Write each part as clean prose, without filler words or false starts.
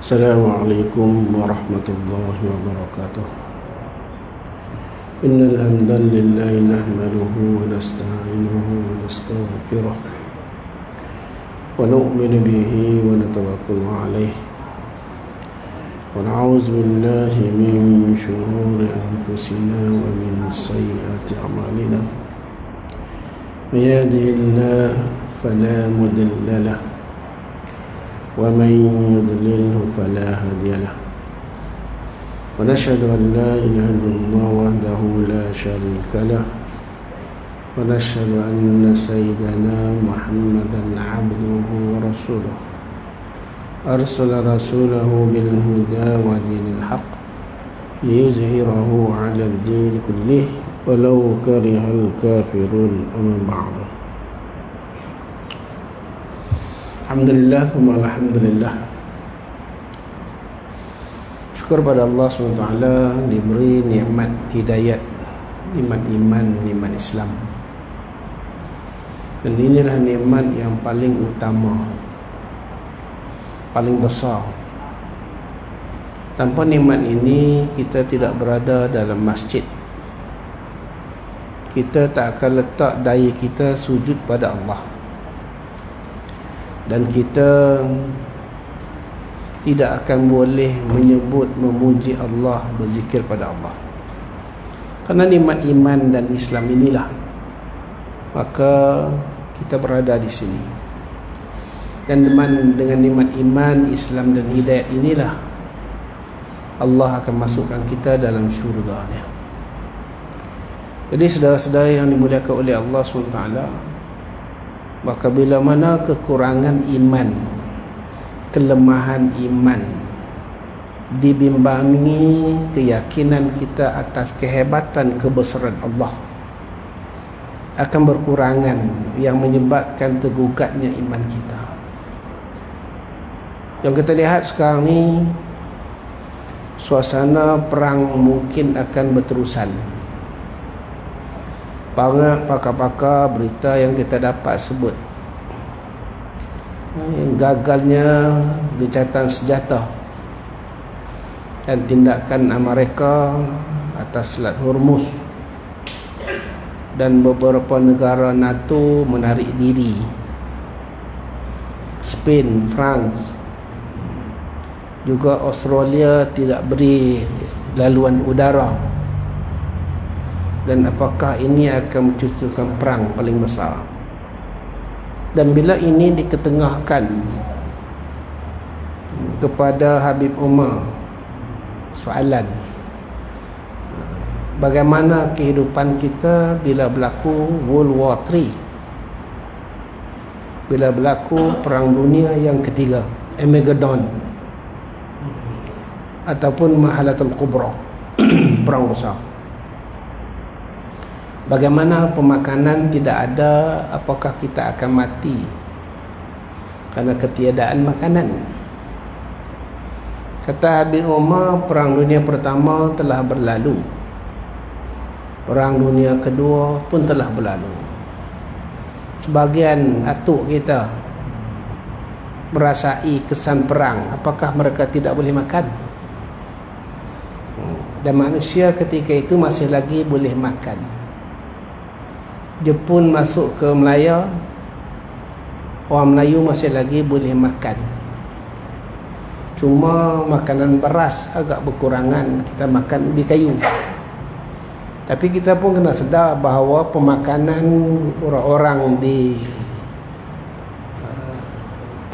السلام عليكم ورحمة الله وبركاته. إن الحمد لله نحمده ونستعينه ونستغفره ونؤمن به ونتوكل عليه ونعوذ بالله من شرور أنفسنا ومن سيئات أعمالنا. من يهده الله فلا مضل له ومن يضلله فلا هادي له، ونشهد أن لا إله إلا الله وحده لا شريك له، ونشهد أن سيدنا محمدا عبده ورسوله أرسل رسوله بالهدى ودين الحق ليظهره على الدين كله ولو كره الكافرون. أما بعد، Alhamdulillah, thumma alhamdulillah. Syukur pada Allah SWT diberi nikmat hidayat, nikmat iman, nikmat Islam. Dan inilah nikmat yang paling utama, paling besar. Tanpa nikmat ini kita tidak berada dalam masjid. Kita tak akan letak daya kita sujud pada Allah. Dan kita tidak akan boleh menyebut, memuji Allah, berzikir pada Allah. Kerana nikmat iman dan Islam inilah, maka kita berada di sini. Dan dengan nikmat iman, Islam dan hidayat inilah Allah akan masukkan kita dalam syurga-Nya. Jadi saudara-saudara yang dimuliakan oleh Allah SWT, maka bila mana kekurangan iman, kelemahan iman dibimbangi keyakinan kita atas kehebatan kebesaran Allah, akan berkurangan yang menyebabkan tergugatnya iman kita. Yang kita lihat sekarang ni, suasana perang mungkin akan berterusan. Banyak pakar-pakar berita yang kita dapat sebut gagalnya gencatan senjata dan tindakan Amerika atas Selat Hormuz, dan beberapa negara NATO menarik diri. Spain, France, juga Australia tidak beri laluan udara. Dan apakah ini akan mencucukan perang paling besar? Dan bila ini diketengahkan kepada Habib Umar, soalan, bagaimana kehidupan kita bila berlaku World War III, bila berlaku Perang Dunia yang ketiga, Armageddon, ataupun Mahalatul Kubra, perang besar. Bagaimana pemakanan tidak ada, apakah kita akan mati kerana ketiadaan makanan? Kata Habib Umar, Perang Dunia Pertama telah berlalu, Perang Dunia Kedua pun telah berlalu. Sebagian atuk kita merasai kesan perang, apakah mereka tidak boleh makan? Dan manusia ketika itu masih lagi boleh makan. Jepun masuk ke Melaya, orang Melayu masih lagi boleh makan. Cuma makanan beras agak berkurangan, kita makan ubi kayu. Tapi kita pun kena sedar bahawa pemakanan orang-orang di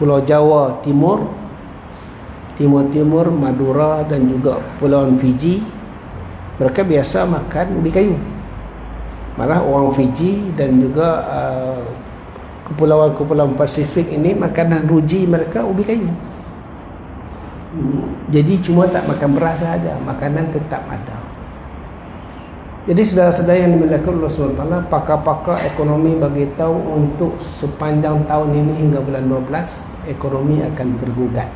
Pulau Jawa Timur, Timur-Timur, Madura dan juga Kepulauan Fiji, mereka biasa makan ubi kayu. Malah orang Fiji dan juga kepulauan-kepulauan Pasifik ini, makanan ruji mereka ubi kayu. Jadi cuma tak makan beras saja, makanan tetap ada. Jadi saudara-saudara yang dimuliakan Allah SWT, pakar-pakar ekonomi bagi tahu untuk sepanjang tahun ini hingga bulan 12 ekonomi akan bergugat.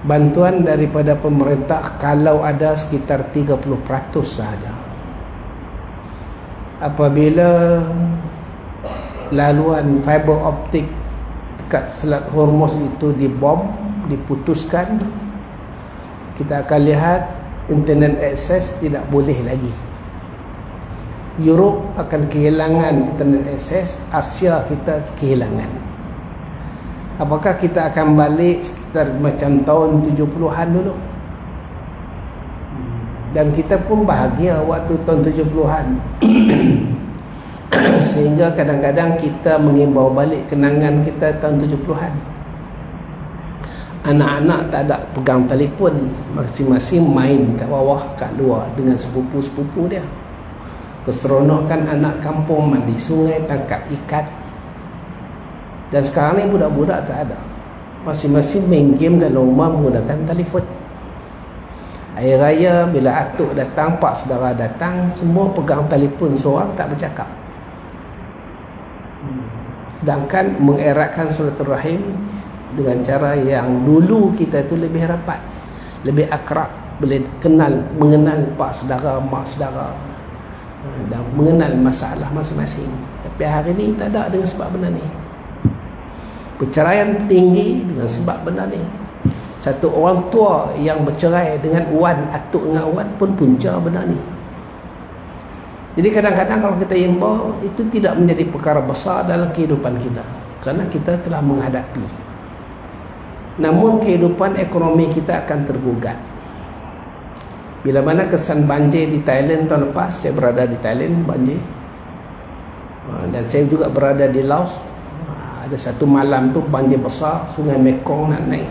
Bantuan daripada pemerintah kalau ada sekitar 30% sahaja. Apabila laluan fiber optik dekat Selat Hormuz itu dibom, diputuskan, kita akan lihat internet access tidak boleh lagi. Europe akan kehilangan internet access, Asia kita kehilangan. Apakah kita akan balik sekitar macam tahun 70-an dulu? Dan kita pun bahagia waktu tahun 70-an. Sehingga kadang-kadang kita mengimbau balik kenangan kita tahun 70-an. Anak-anak tak ada pegang telefon, masing-masing main kat bawah, kat luar dengan sepupu-sepupu dia. Keseronokan anak kampung mandi sungai, tangkap ikan. Dan sekarang ni budak-budak tak ada. Masing-masing main game dalam rumah menggunakan telefon. Hari raya bila atuk datang, pak saudara datang, semua pegang telefon seorang, tak bercakap. Sedangkan mengeratkan silaturahim dengan cara yang dulu kita tu lebih rapat, lebih akrab, boleh mengenal pak saudara, mak saudara, dan mengenal masalah masing-masing. Tapi hari ni tak ada dengan sebab benda ni. Perceraian tinggi dengan sebab benda ni. Satu orang tua yang bercerai dengan wan, atuk dengan wan pun punca benda ni. Jadi kadang-kadang kalau kita imbau, itu tidak menjadi perkara besar dalam kehidupan kita, kerana kita telah menghadapi. Namun kehidupan ekonomi kita akan tergugat. Bila mana kesan banjir di Thailand tahun lepas, saya berada di Thailand, banjir. Dan saya juga berada di Laos. Ada satu malam tu banjir besar, sungai Mekong nak naik.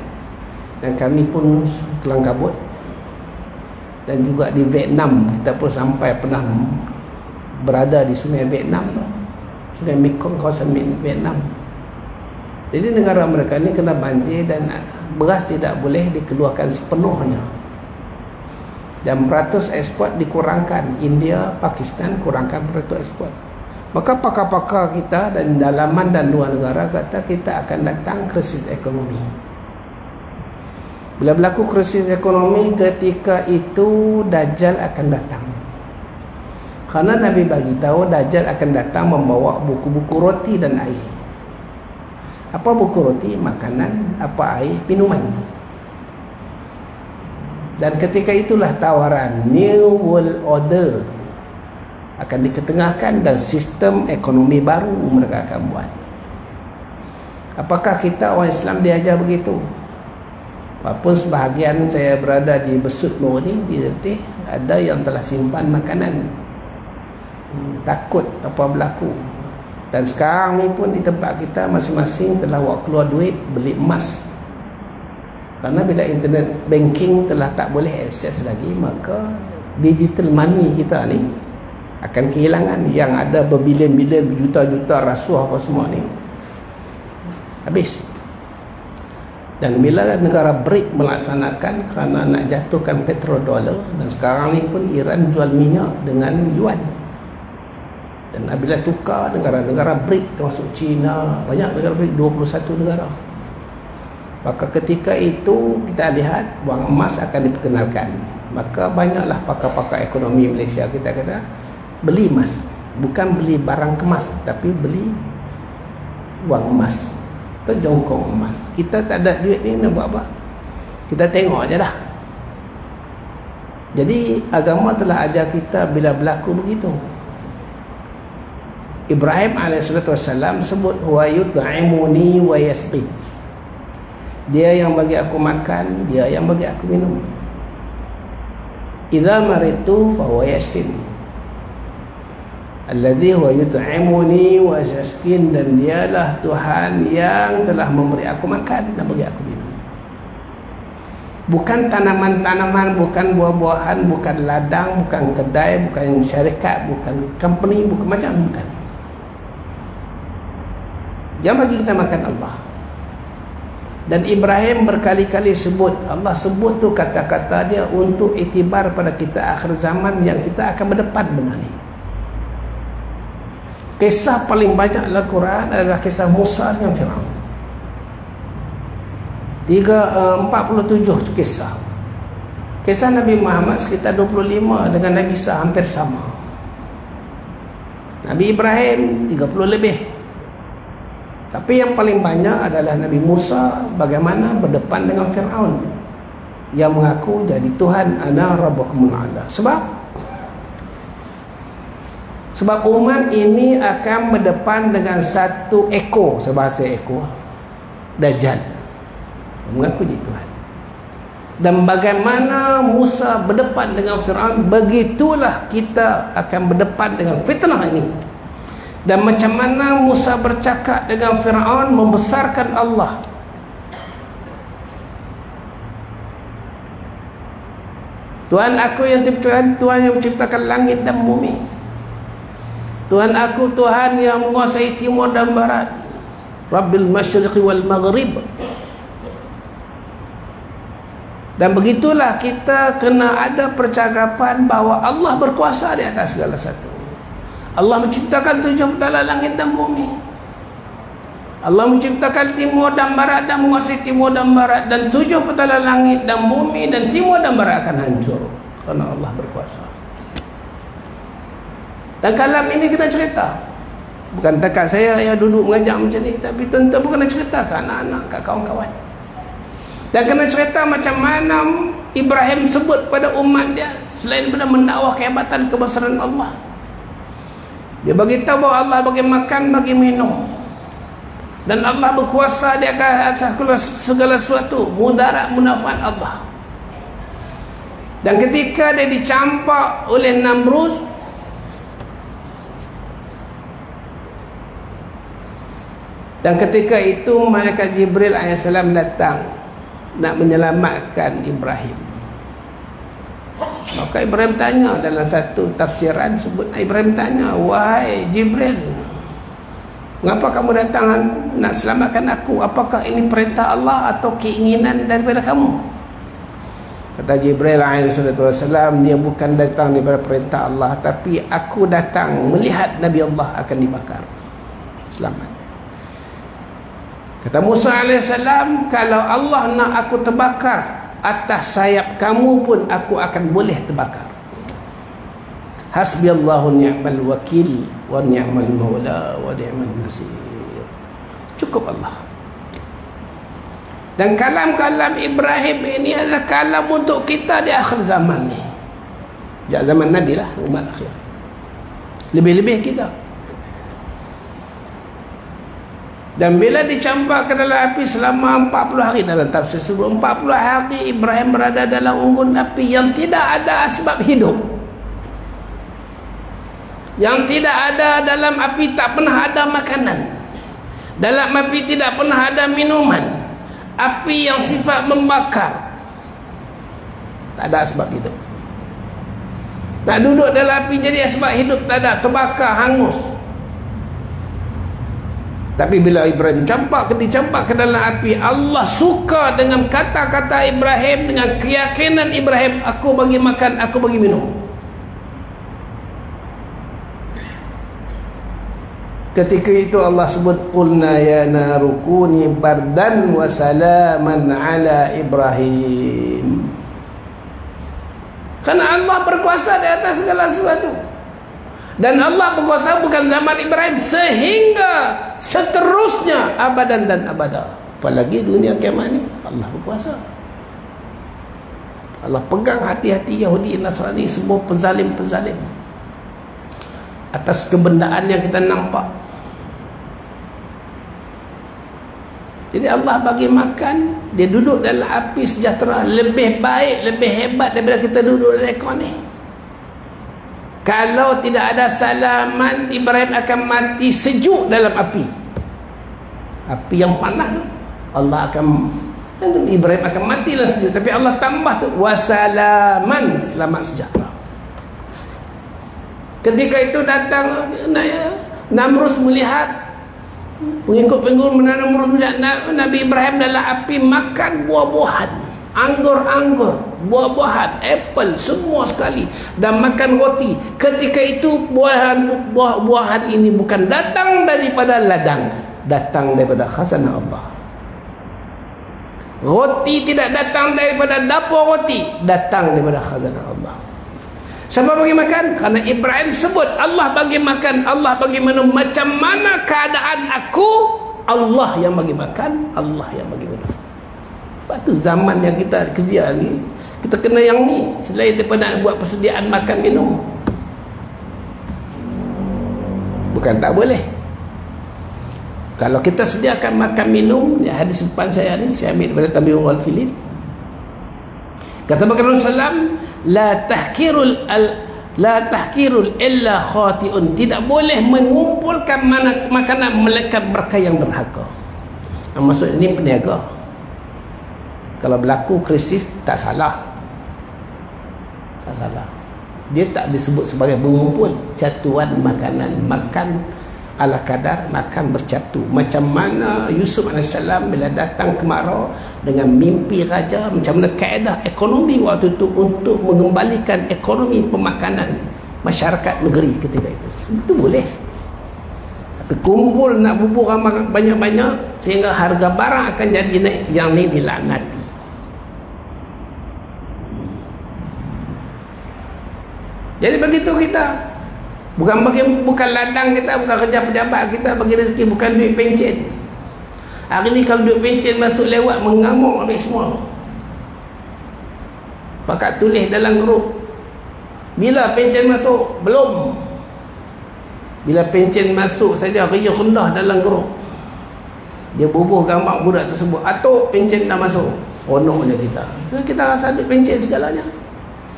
Dan kami pun kelang kabut. Dan juga di Vietnam, kita pun sampai pernah berada di sungai Vietnam tu. Sungai Mekong, kawasan Vietnam. Jadi negara mereka ni kena banjir dan beras tidak boleh dikeluarkan sepenuhnya. Dan peratus ekspor dikurangkan. India, Pakistan kurangkan peratus ekspor. Maka pakar-pakar kita dan dalaman dan luar negara kata kita akan datang krisis ekonomi. Bila berlaku krisis ekonomi, ketika itu Dajjal akan datang. Kerana Nabi bagi tahu Dajjal akan datang membawa buku-buku roti dan air. Apa buku roti? Makanan. Apa air? Minuman. Dan ketika itulah tawaran New World Order akan diketengahkan dan sistem ekonomi baru mereka akan buat. Apakah kita orang Islam diajar begitu? Walaupun sebahagian saya berada di Besut ni, di Ertih, ada yang telah simpan makanan. Takut apa berlaku. Dan sekarang ni pun di tempat kita masing-masing telah buat keluar duit beli emas. Kerana bila internet banking telah tak boleh akses lagi, maka digital money kita ni akan kehilangan. Yang ada berbilion-bilion, berjuta-juta rasuah apa semua ni habis. Dan bila negara BRIC melaksanakan kerana nak jatuhkan petrodollar, dan sekarang ni pun Iran jual minyak dengan yuan. Dan bila tukar negara-negara BRIC termasuk China, banyak negara BRIC, 21 negara. Maka ketika itu kita lihat wang emas akan diperkenalkan. Maka banyaklah pakar-pakar ekonomi Malaysia kita kata beli emas. Bukan beli barang kemas, tapi beli wang emas atau jongkong emas. Kita tak ada duit ni nak buat apa? Kita tengok aja dah. Jadi agama telah ajar kita bila berlaku begitu. Ibrahim AS sebut huwa yut'imuni wa yasqi. Dia yang bagi aku makan, dia yang bagi aku minum. Idza maritu fa huwa yashfin. Alladhi huwa yut'imuni wa yasqin, dan dialah Tuhan yang telah memberi aku makan dan bagi aku minum. Bukan tanaman-tanaman, bukan buah-buahan, bukan ladang, bukan kedai, bukan syarikat, bukan company, bukan macam, bukan. Yang bagi kita makan Allah. Dan Ibrahim berkali-kali sebut, Allah sebut tu kata-kata dia untuk iktibar pada kita akhir zaman yang kita akan berdepan benar ni. Kisah paling banyak dalam Quran adalah kisah Musa dengan Firaun. 47 kisah. Kisah Nabi Muhammad sekitar 25, dengan Nabi Isa hampir sama. Nabi Ibrahim 30 lebih. Tapi yang paling banyak adalah Nabi Musa bagaimana berdepan dengan Fir'aun yang mengaku jadi Tuhan, ana rabbukumul a'la. Sebab umat ini akan berdepan dengan satu ekor, sebahasa ekor, Dajjal, mengaku jadi Tuhan. Dan bagaimana Musa berdepan dengan Fir'aun, begitulah kita akan berdepan dengan fitnah ini. Dan macam mana Musa bercakap dengan Fir'aun membesarkan Allah. Tuhan aku yang Tuhan yang menciptakan langit dan bumi. Tuhan aku Tuhan yang menguasai timur dan barat. Rabbil masyriqi wal maghrib. Dan begitulah kita kena ada percakapan bahawa Allah berkuasa di atas segala satu. Allah menciptakan 7 petala langit dan bumi. Allah menciptakan timur dan barat dan menguasai timur dan barat, dan 7 petala langit dan bumi dan timur dan barat akan hancur kerana Allah berkuasa. Dan kalam ini kita cerita, bukan takat saya yang duduk mengajar macam ni, tapi tuan-tuan pun kena cerita ke anak-anak, ke kawan-kawan. Dan kena cerita macam mana Ibrahim sebut pada umat dia, selain daripada mendakwah kehebatan kebesaran Allah, dia beritahu bahawa Allah bagi makan, bagi minum, dan Allah berkuasa di atas segala sesuatu, mudarat munafaat Allah. Dan ketika dia dicampak oleh Namrus, dan ketika itu malaikat Jibril AS datang nak menyelamatkan Ibrahim. Maka Ibrahim tanya, dalam satu tafsiran sebut, Ibrahim tanya, wahai Jibril, mengapa kamu datang nak selamatkan aku? Apakah ini perintah Allah atau keinginan daripada kamu? Kata Jibril alaihissalam, dia bukan datang daripada perintah Allah, tapi aku datang melihat Nabi Allah akan dibakar. Selamat. Kata Musa alaihissalam, kalau Allah nak aku terbakar, atas sayap kamu pun aku akan boleh terbakar. Hasbiyallahu ni'mal wakil wa ni'mal maula wa ni'mal nasir. Cukup Allah. Dan kalam-kalam Ibrahim ini adalah kalam untuk kita di akhir zaman ni. Di zaman Nabi lah, umat akhir. Lebih-lebih kita. Dan bila dicampak ke dalam api selama 40 hari, dalam tafsir sebelum 40 hari Ibrahim berada dalam unggun api yang tidak ada asbab hidup, yang tidak ada dalam api, tak pernah ada makanan, dalam api tidak pernah ada minuman, api yang sifat membakar, tak ada asbab hidup. Nak duduk dalam api jadi asbab hidup tak ada, terbakar, hangus. Tapi bila Ibrahim dicampak ke dalam api, Allah suka dengan kata-kata Ibrahim, dengan keyakinan Ibrahim, aku bagi makan, aku bagi minum. Ketika itu Allah sebut, qulna ya naru kuni bardan wa salaman ala Ibrahim. Karena Allah berkuasa di atas segala sesuatu. Dan Allah berkuasa bukan zaman Ibrahim, sehingga seterusnya abadan dan abada. Apalagi dunia kiamat ni, Allah berkuasa. Allah pegang hati-hati Yahudi, Nasrani, semua penzalim-penzalim atas kebendaan yang kita nampak. Jadi Allah bagi makan, dia duduk dalam api sejahtera, lebih baik, lebih hebat daripada kita duduk dalam aircon ni. Kalau tidak ada salaman, Ibrahim akan mati sejuk dalam api. Api yang panas, Allah akan, Ibrahim akan matilah sejuk. Tapi Allah tambah tu, wasalaman, selamat sejahtera. Ketika itu datang Namrus melihat, pengikut-pengikut Namrus melihat Nabi Ibrahim dalam api makan buah-buahan, anggur-anggur, buah-buahan, apple, semua sekali, dan makan roti. Ketika itu buah-buahan ini bukan datang daripada ladang, datang daripada khazanah Allah. Roti tidak datang daripada dapur roti, datang daripada khazanah Allah. Siapa bagi makan? Karena Ibrahim sebut, Allah bagi makan, Allah bagi minum. Macam mana keadaan aku Allah yang bagi makan, Allah yang bagi minum. Sebab tu zaman yang kita kerja ni, kita kena yang ni selain daripada nak buat persediaan makan minum. Bukan tak boleh. Kalau kita sediakan makan minum, ya, hadis depan saya ni saya ambil daripada Tabi'ul Al-Filin. Kata Rasulullah SAW, la tahkirul illa khati'un. Tidak boleh mengumpulkan makanan melekat berkah yang derhaka. Yang maksud ini peniaga. Kalau berlaku krisis, tak salah. Tak salah. Dia tak disebut sebagai mengumpul. Catuan makanan. Makan ala kadar, makan bercatu. Macam mana Yusuf AS bila datang ke Mara dengan mimpi raja, macam mana kaedah ekonomi waktu itu untuk mengembalikan ekonomi pemakanan masyarakat negeri ketika itu. Itu boleh. Tapi kumpul nak bubur banyak-banyak sehingga harga barang akan jadi naik, yang ni dilaknati. Jadi begitu kita. Bukan ladang kita, bukan kerja pejabat kita bagi rezeki, bukan duit pencen. Hari ni kalau duit pencen masuk lewat, mengamuk habis semua. Pakat tulis dalam grup, bila pencen masuk? Belum. Bila pencen masuk saja, riuh rendah dalam grup. Dia bubuh gambar budak tersebut, atuk pencen dah masuk. Seronoknya kita. Kita rasa duit pencen segalanya.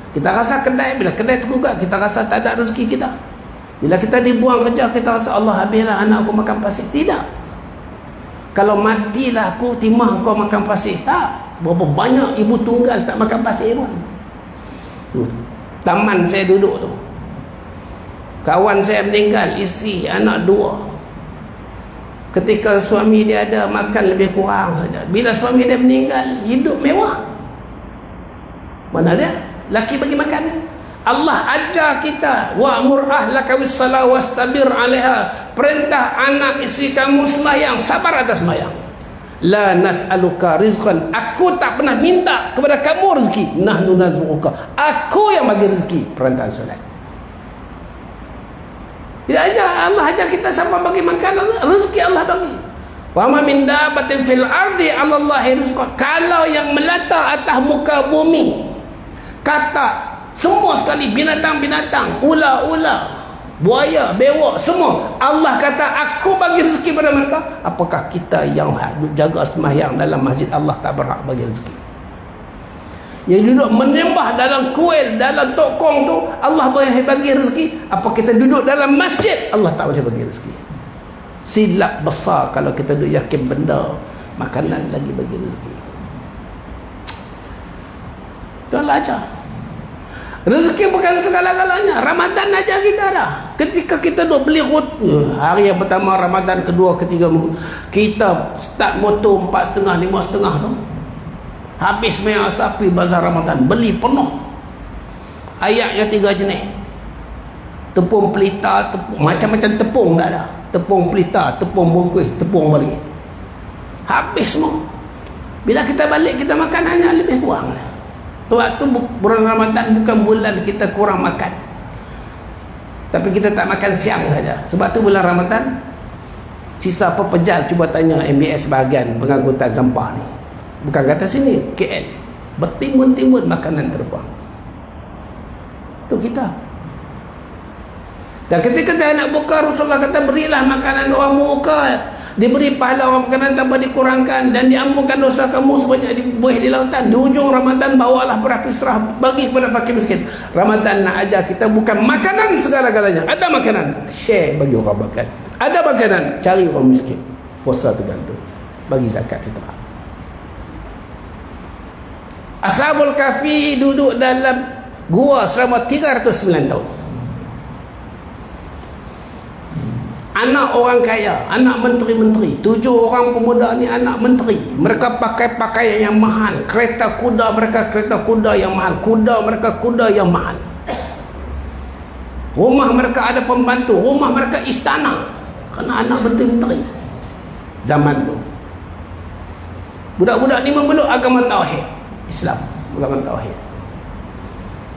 Kita rasa kedai, bila kedai tergugat, kita rasa tak ada rezeki kita. Bila kita dibuang kerja, kita rasa Allah habislah anak aku makan pasir. Tidak. Kalau matilah aku, timah kau makan pasir. Tak. Berapa banyak ibu tunggal tak makan pasir pun. Taman saya duduk tu, kawan saya meninggal, isteri, anak 2. Ketika suami dia ada, makan lebih kurang saja. Bila suami dia meninggal, hidup mewah. Mana dia? Laki bagi makan. Allah ajar kita, wa'mur ahlaka bis-salah wastabir 'alaiha. Perintah anak isteri kamu sembahyang, sabar atas sembahyang. La nas'aluka rizqan. Aku tak pernah minta kepada kamu rezeki. Nahnu narzuquka. Aku yang bagi rezeki. Perintah solat. Dia ajar, Allah ajar kita siapa bagi makan, rezeki Allah bagi. Wa ma min dabbatin fil ardi 'ala Allahi rizqah. Kalau yang melata atas muka bumi, kata semua sekali, binatang-binatang, ular-ular, buaya, bewok, semua, Allah kata aku bagi rezeki pada mereka. Apakah kita yang jaga sembahyang dalam masjid Allah tak berhak bagi rezeki? Yang duduk menyembah dalam kuil, dalam tokong tu, Allah boleh bagi rezeki. Apa kita duduk dalam masjid, Allah tak boleh bagi rezeki? Silap besar kalau kita duduk yakin benda makanan lagi bagi rezeki. Itu Allah ajar. Rezeki bukan segala-galanya. Ramadan aja kita dah. Ketika kita duk beli hari yang pertama Ramadan, kedua, ketiga, kita start motor 4.5, 5.5 tu. Habis main sapi bazar Ramadan, beli penuh. Ayatnya 3 jenis. Tepung pelita, macam-macam tepung dah ada. Tepung pelita, tepung bungkus, tepung balik. Habis semua. Bila kita balik, kita makan hanya lebih kurang lah. Waktu bulan Ramadan bukan bulan kita kurang makan, tapi kita tak makan siang saja. Sebab tu bulan Ramadan, sisa apa pejal, cuba tanya MBS bahagian pengangkutan sampah ni, bukan kata sini, KL, bertimbun-timbun makanan terbang. Tu kita. Dan ketika kita nak buka, Rasulullah kata berilah makanan orang buka, diberi pahala orang makanan tanpa dikurangkan, dan diampunkan dosa kamu sebanyak buih di lautan. Di ujung Ramadan, bawalah berapi serah bagi kepada fakir miskin. Ramadan nak ajar kita bukan makanan segala-galanya. Ada makanan, share bagi orang makan. Ada makanan, cari orang miskin. Puasa tergantung, bagi zakat fitrah. Ashabul Kahfi duduk dalam gua selama 309 tahun. Anak orang kaya, anak menteri-menteri, 7 orang pemuda ni anak menteri. Mereka pakai pakaian yang mahal, kereta kuda mereka kereta kuda yang mahal, kuda mereka kuda yang mahal. Rumah mereka ada pembantu, rumah mereka istana, kerana anak menteri-menteri zaman tu. Budak-budak ni memeluk agama tauhid Islam, agama tauhid.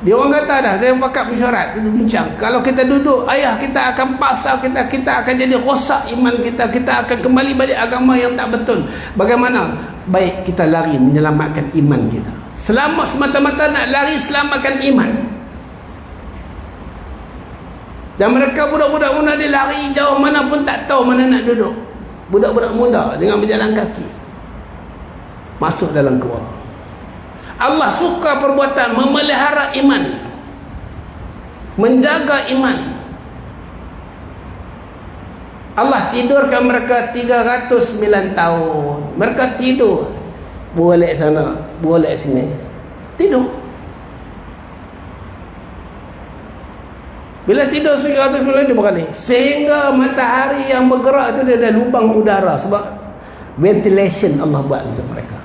Dia orang kata dah, saya pakat mesyuarat, duduk bincang. Kalau kita duduk, ayah kita akan pasal kita akan jadi rosak iman kita akan kembali balik agama yang tak betul. Bagaimana? Baik kita lari menyelamatkan iman kita. Selama semata-mata nak lari selamatkan iman. Dan mereka budak-budak muda dia lari jauh mana pun tak tahu mana nak duduk. Budak-budak muda dengan berjalan kaki masuk dalam gua. Allah suka perbuatan memelihara iman, menjaga iman. Allah tidurkan mereka 309 tahun. Mereka tidur, boleh sana, boleh sini, tidur. Bila tidur 309 dia beralih, sehingga matahari yang bergerak itu dia ada lubang udara, sebab ventilation Allah buat untuk mereka.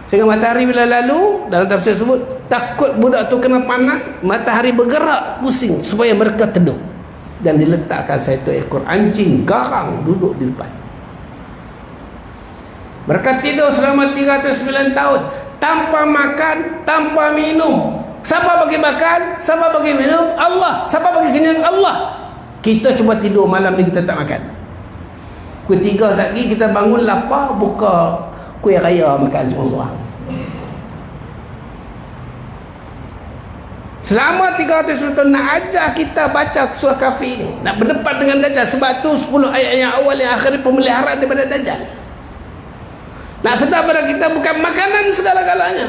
Sehingga matahari bila lalu, dalam tafsir sebut, takut budak tu kena panas, matahari bergerak pusing supaya mereka teduh. Dan diletakkan satu ekor anjing garang duduk di depan. Mereka tidur selama 309 tahun tanpa makan, tanpa minum. Siapa bagi makan? Siapa bagi minum? Allah. Siapa bagi kenyang? Allah. Kita cuba tidur malam ni kita tak makan. Pukul 3 lagi kita bangun lapar, buka kuih raya makan seorang-seorang. Selama 300 tahun nak ajar kita baca surah Kahfi ni, nak berdepan dengan Dajjal. Sebab tu 10 ayat yang awal yang akhir pemeliharaan daripada Dajjal. Nak sedar pada kita bukan makanan segala-galanya.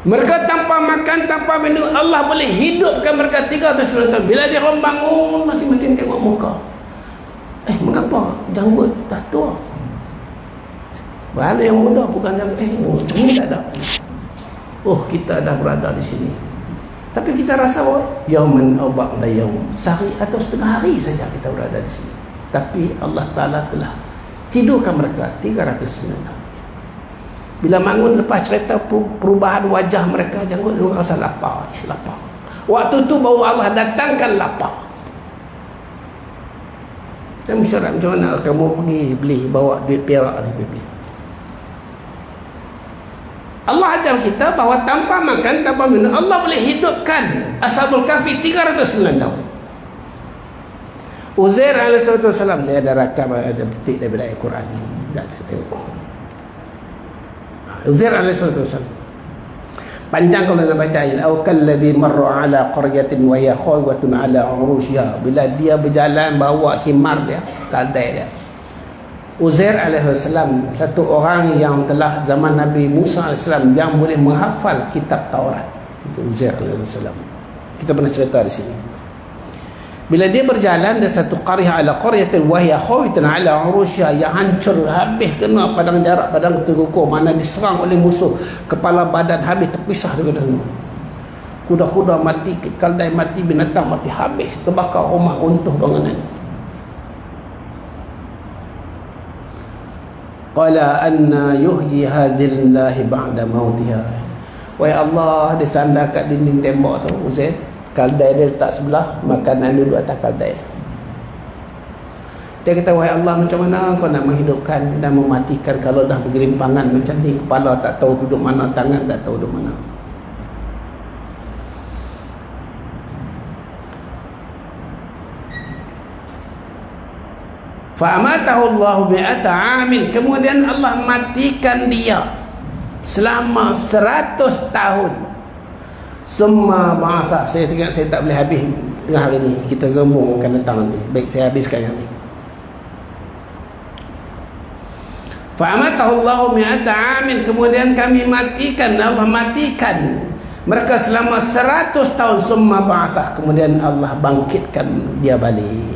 Mereka tanpa makan, tanpa minum, Allah boleh hidupkan mereka 300 tahun. Bila dia orang bangun, masing-masing tengok muka. Mengapa janggut dah tua? Bahala yang muda bukan janggut. Macam ni tak ada. Oh, kita dah berada di sini. Tapi kita rasa yauman aw ba'da yaum, sehari atau setengah hari saja kita berada di sini. Tapi Allah Ta'ala telah tidurkan mereka 309 tahun. Bila bangun lepas cerita perubahan wajah mereka, janggut dia rasa lapar. Waktu tu baru Allah datangkan lapar. Dan mesyuarat macam mana kamu pergi beli, bawa duit perak ni beli. Allah ajar kita bahawa tanpa makan, tanpa minum, Allah boleh hidupkan Ashabul Kahfi 309 tahun. Uzair alaihissalam, saya ada rakam, ada petik daripada Al-Quran. Tak, saya tengok. Uzair alaihissalam. Panjang kalau nak baca ayat. Aw kalladhi marra ala qaryatin wa hiya khawatun ala urushiha. Bila dia berjalan bawa himar dia, keldai dia. Uzair alaihissalam, satu orang yang telah zaman Nabi Musa alaihissalam yang boleh menghafal kitab Taurat. Itu Uzair alaihissalam. Kita pernah cerita di sini. Bila dia berjalan dari satu qaryah ala qaryatin wa hiya khawatun ala urushiha, yang hancur habis kena padang jarak, padang tergugur, mana diserang oleh musuh, kepala badan habis terpisah daripada semua. Kuda-kuda mati, keldai mati, binatang mati, habis terbakar rumah, runtuh bangunan. Qala anna yuhyi hadzillahi ba'da mautiha. Wahai Allah, dia sandar kat dinding tembok tu, Uzair. Kaldai dia letak sebelah, makanan duduk atas kaldai. Dia kata, wahai Allah, macam mana kau nak menghidupkan dan mematikan kalau dah bergelimpangan macam ni, kepala tak tahu duduk mana, tangan tak tahu duduk mana. Fa'amatahu Allah bi'ata amin. Kemudian Allah matikan dia selama 100 tahun. Semua bahasa saya tengok saya tak boleh habis tengah hari ni. Kita zoom akan datang nanti. Baik, saya habiskan yang ni. Fa'amatahu Allah bi'ata amin. Kemudian kami matikan, Allah matikan mereka selama 100 tahun. Summa ba'athah. Kemudian Allah bangkitkan dia balik.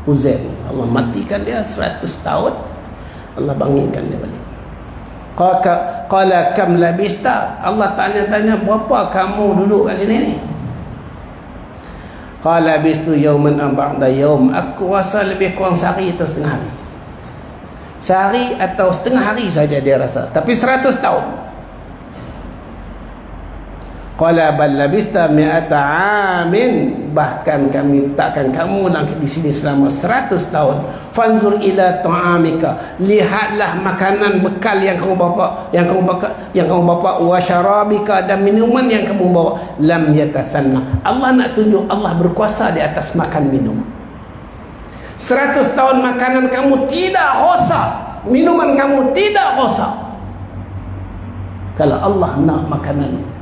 Uzair, Allah matikan dia 100 tahun, Allah bangkitkan dia balik. Qala kam labista, Allah tanya-tanya, berapa kamu duduk kat sini ni? Qala labistu yawman am ba'da yawm, aku rasa lebih kurang sehari atau setengah hari. Sehari atau setengah hari saja dia rasa, tapi 100 tahun. Qala bal labista mi'ata amin, bahkan kami takkan kamu langit di sini selama 100 tahun. Fanzur ila ta'amika, lihatlah makanan bekal yang kamu bawa, wa syarabika, dan minuman yang kamu bawa. Lam yatasanna, Allah nak tunjuk Allah berkuasa di atas makan minum. 100 tahun makanan kamu tidak rosak, minuman kamu tidak rosak. Kalau Allah nak makanan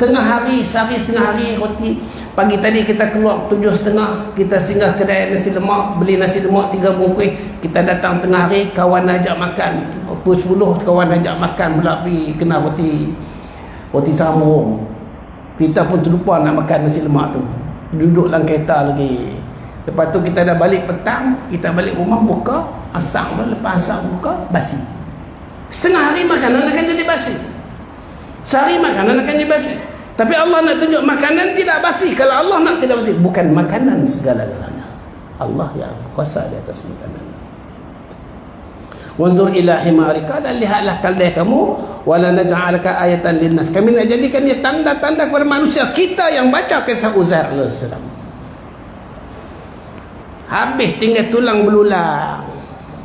tengah hari, sehari setengah hari roti. Pagi tadi kita keluar 7.30, kita singgah kedai nasi lemak, beli nasi lemak 3 bungkus. Kita datang tengah hari, kawan ajak makan pukul 10, kawan ajak makan pula pergi kena roti sambung. Kita pun terlupa nak makan nasi lemak tu, duduk dalam kereta lagi. Lepas tu kita dah balik petang, kita balik rumah buka asar, lepas asar buka basi. Setengah hari makanan akan jadi basi, sehari makanan akan jadi basi. Tapi Allah nak tunjuk makanan tidak basi. Kalau Allah nak tidak basi, bukan makanan segala-galanya. Allah yang kuasa di atas makanan. Wanzur ila himarika, dan lihatlah keldai kamu, wala naj'alaka ayatan linnas, kami nak jadikan dia tanda-tanda kepada manusia. Kita yang baca kisah Uzair AS, habis tinggal tulang belulang,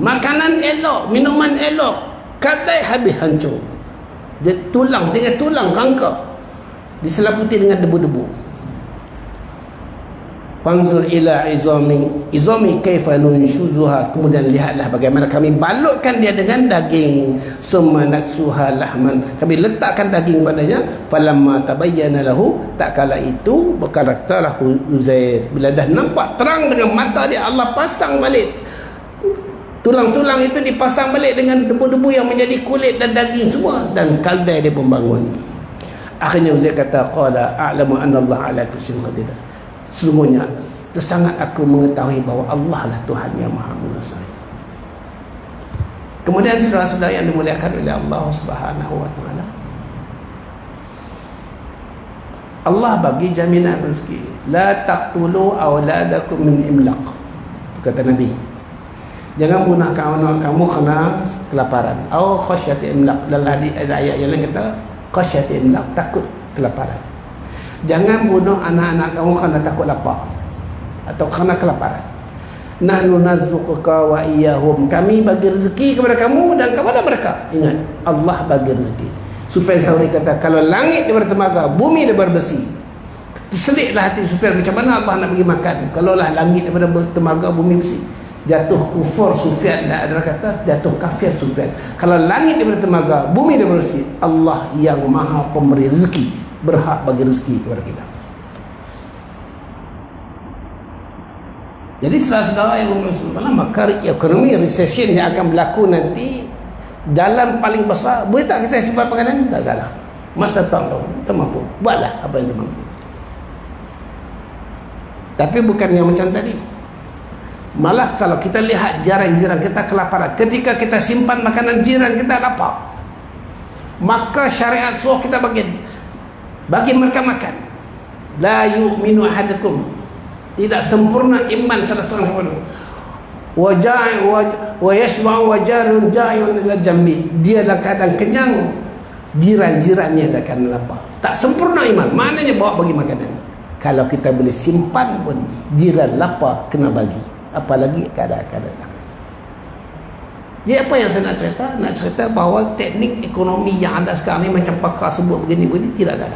makanan elok, minuman elok, keldai habis hancur. Dia tulang, tinggal tulang rangka diselaputi dengan debu-debu. Fanzur ila izami kaifa nunshuzuha, kemudian lihatlah bagaimana kami balutkan dia dengan daging. Summa naksuha lahman, kami letakkan daging padanya. Falamma tabayyana lahu, tak kala itu berkata Uzair, bila dah nampak terang dengan mata dia, Allah pasang balik tulang-tulang itu, dipasang balik dengan debu-debu yang menjadi kulit dan daging semua, dan kaldai dia membangun. Akhirnya Uzair kata, qala a'lamu anna Allah ala kulli syai'in qadir, sesungguhnya tersangat aku mengetahui bahawa Allah lah Tuhan yang maha menguasai. Kemudian saudara-saudara yang dimuliakan oleh Allah Subhanahu wa taala, Allah bagi jaminan rezeki. La taqtulu auladakum min imlaq, kata Nabi, jangan bunuh anak kamu kerana kelaparan. Atau khasyati imlaq, dalam ayat yang lain kata khasyati imlaq, takut kelaparan. Jangan bunuh anak-anak kamu kerana takut lapar atau kerana kelaparan. Nahnu narzuquka wa iyyahum, kami bagi rezeki kepada kamu dan kepada mereka. Ingat, Allah bagi rezeki. Sufyan Tsauri kata, kalau langit daripada temaga, bumi daripada besi, terselitlah hati Sufyan, macam mana Allah nak bagi makan kalau lah langit daripada temaga, bumi besi. Jatuh kufur Sufyan, dan ada kata jatuh kafir Sufyan. Kalau langit daripada temaga, bumi daripada besi, Allah yang maha pemberi rezeki, berhak bagi rezeki kepada kita. Jadi saudara-saudara yang bermaksud, maka ekonomi recession yang akan berlaku nanti, jalan paling besar, boleh tak kita simpan penganan? Tak salah, mas datang tahu, termampu, buatlah apa yang termampu. Tapi bukan yang macam tadi. Malah kalau kita lihat jiran-jiran kita kelaparan, ketika kita simpan makanan jiran kita lapar, maka syariat suruh kita bagi mereka makan. La yu'minu ahadukum, tidak sempurna iman salah seorang kepada wa yashba'u wa jarun ja'un ila jambi, dia dalam keadaan kenyang, jiran-jirannya akan lapar. Tak sempurna iman, maknanya bawa bagi makanan. Kalau kita boleh simpan pun, jiran lapar kena bagi, apalagi keadaan-keadaan. Jadi apa yang saya nak cerita? Nak cerita bahawa teknik ekonomi yang ada sekarang ni, macam pakar sebut begini-begini, tidak salah.